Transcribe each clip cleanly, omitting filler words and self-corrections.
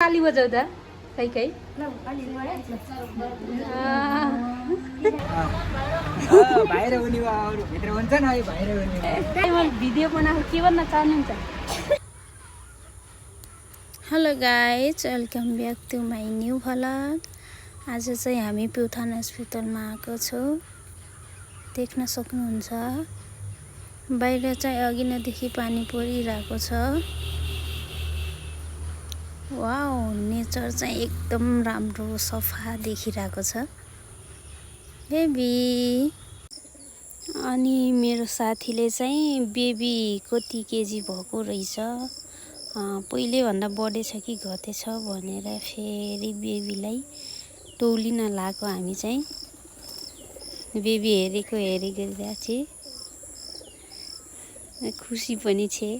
ताली बजाऊ त खै खै बाहिर हुने अरू भित्र हुन्छ न बाहिर हुने मैले भिडियो बनाएको के भन्न चाहनुहुन्छ? Hello guys, welcome back to my new vlog. आज चाहिँ हामी प्युठान हस्पिटलमा आएको छौँ। देख्न सक्नुहुन्छ बाहिर चाहिँ अघि नदेखि पानी परिरहेको छ। वाउ, नेचर चाहिँ एकदम राम्रो सफा देखिरहेको छ बेबी। अनि मेरो साथीले चाहिँ बेबी कति केजी भएको रहेछ, पहिले भन्दा बढेछ कि घटेछ भनेर फेरि बेबीलाई टोलिन लागेको। हामी चाहिँ बेबी हेरेको गरिरहेको छु, खुसी पनि छे।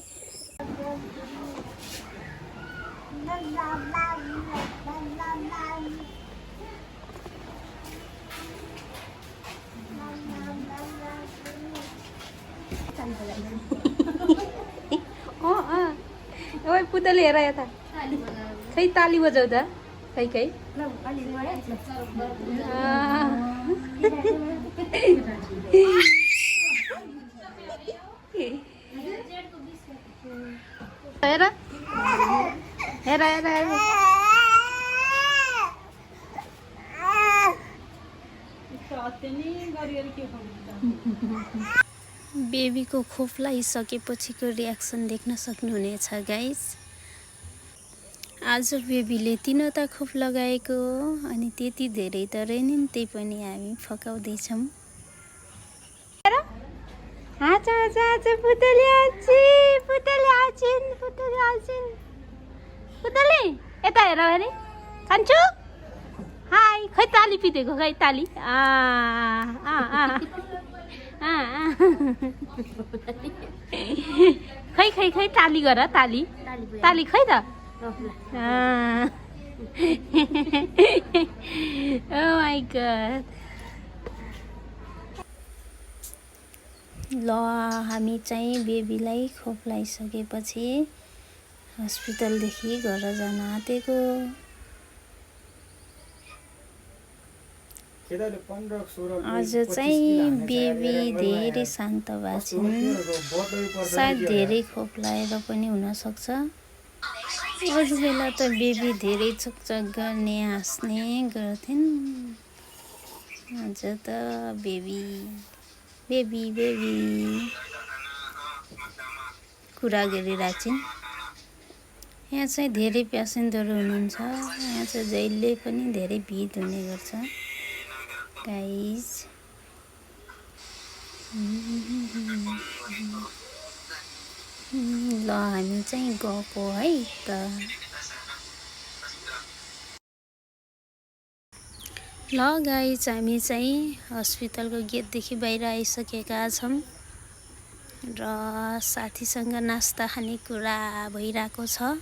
ओए पुतली हेर यता, खै ताली बजाऊ त खै खै। हेर हेर हेर हेर बेबीको खोप लगाइसकेपछिको रियाक्सन देख्न सक्नुहुनेछ गाइस। आज बेबीले 3वटा खोप लगाएको, अनि त्यति धेरै त रहेनन्, त्यही पनि हामी फकाउँदैछौँ। पुतली यता हेर भने खान्छु। हाई, खै ताली पितेको, खै ताली खै खै खै ताली गर, ताली ताली खै त। Oh my God। ल, हामी चाहिँ बेबीलाई खोप लगाइसकेपछि हस्पिटलदेखि घर जान आँटेको। आज चाहिँ बेबी धेरै शान्त भएको छिन्, सायद धेरै खोप लगाएर पनि हुनसक्छ। अरू बेला त बेबी धेरै चकचक गर्ने, हाँस्ने गर्थेन्। आज त बेबी बेबी बेबी कुरा गरिरहेको छिन्। यहाँ चाहिँ धेरै पेसेन्टहरू हुनुहुन्छ। यहाँ चाहिँ जहिले पनि धेरै भिड हुने गर्छ गाइज। ल, हामी चाहिँ गएको है त। ल गाइज, हामी चाहिँ हस्पिटलको गेटदेखि बाहिर आइसकेका छौँ र साथीसँग नास्ता खाने कुरा भइरहेको छ।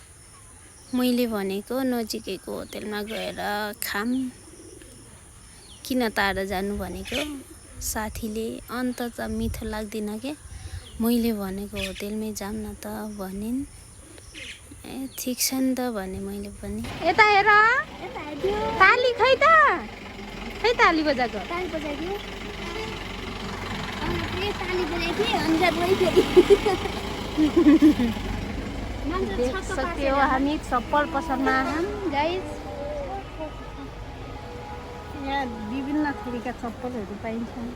मैले भनेको नजिकैको होटेलमा गएर खाम, किन टाढा जानु भनेको। साथीले अन्त त मिठो लाग्दैन के, मैले भनेको होटेलमै जाऊँ न त भनिन्। ए ठिक छ नि त भने मैले पनि। यता हेर, ताली खै त, खै ताली बजाएको। देख सकते हो हामी चप्पल पसलमा छौँ गाइज। यहाँ विभिन्न थरीका चप्पलहरू पाइन्छन्।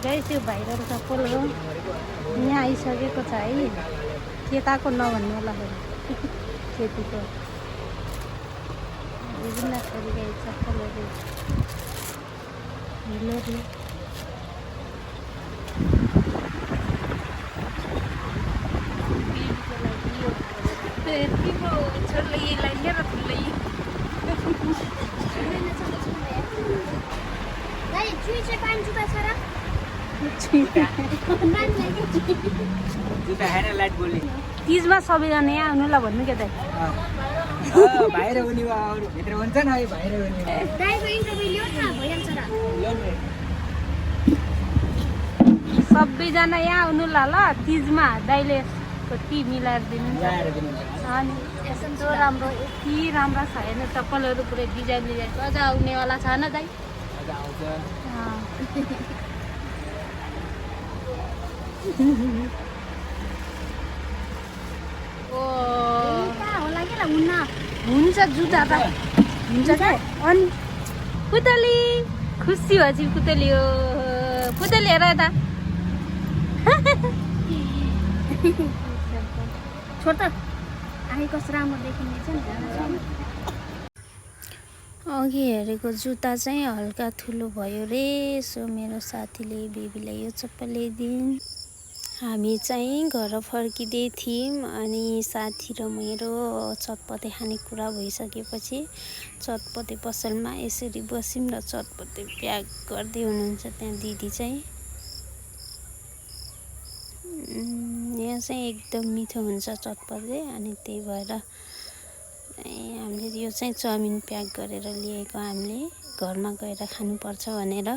गाइज, यो भाइरल चप्पल हो, यहाँ आइसकेको छ है। केटाको नभन्नु होला, केटीको। विभिन्न थरीका चप्पलहरू हिलहरू। छोडले यसलाई लिएर ठुलै तिजमा सबैजना यहाँ आउनु ल भन्नु के त। बाहिर हुने अरू भित्र हुन्छ न बाहिर हुने। सबैजना यहाँ आउनु ल तिजमा दाइले कति मिलाएर दिनुहुन्छ ल्याएर दिनुहुन्छ अनि यस्तो राम्रो यति राम्रो छ हेर्नु चप्पलहरू पुरै डिजाइन डिजाइनको अझ आउनेवाला छ न दाइ अझ आउँछ ओ होला के हुन्न हुन्छ जुत्ता त हुन्छ क्या अनि पुतली खुसी भएपछि पुतली हो पुतली हेर यता छोड आए कस्तो राम्रो देखिँदैछ नि अघि हेरेको जुत्ता चाहिँ हल्का ठुलो भयो रे सो मेरो साथीले बेबीलाई यो चप्पल ल्याइदिन् हामी चाहिँ घर फर्किँदै थियौँ अनि साथी र मेरो चटपटे खानेकुरा भइसकेपछि चटपटे पसलमा यसरी बस्यौँ र चटपटे प्याक गर्दै हुनुहुन्छ त्यहाँ दिदी चाहिँ यहाँ चाहिँ एकदम मिठो हुन्छ चटपटे अनि त्यही भएर हामीले यो चाहिँ चाउमिन प्याक गरेर लिएको हामीले घरमा गएर खानुपर्छ भनेर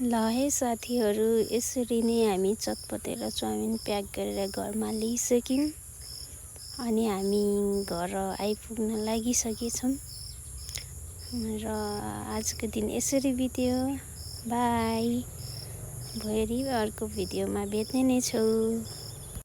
ल है साथीहरू यसरी नै हामी चटपटे र चाउमिन प्याक गरेर घरमा ल्याइसक्यौँ अनि हामी घर आइपुग्न लागिसकेछौँ र आजको दिन यसरी बित्यो बाई भोलि अर्को भिडियोमा भेट्ने नै छौँ।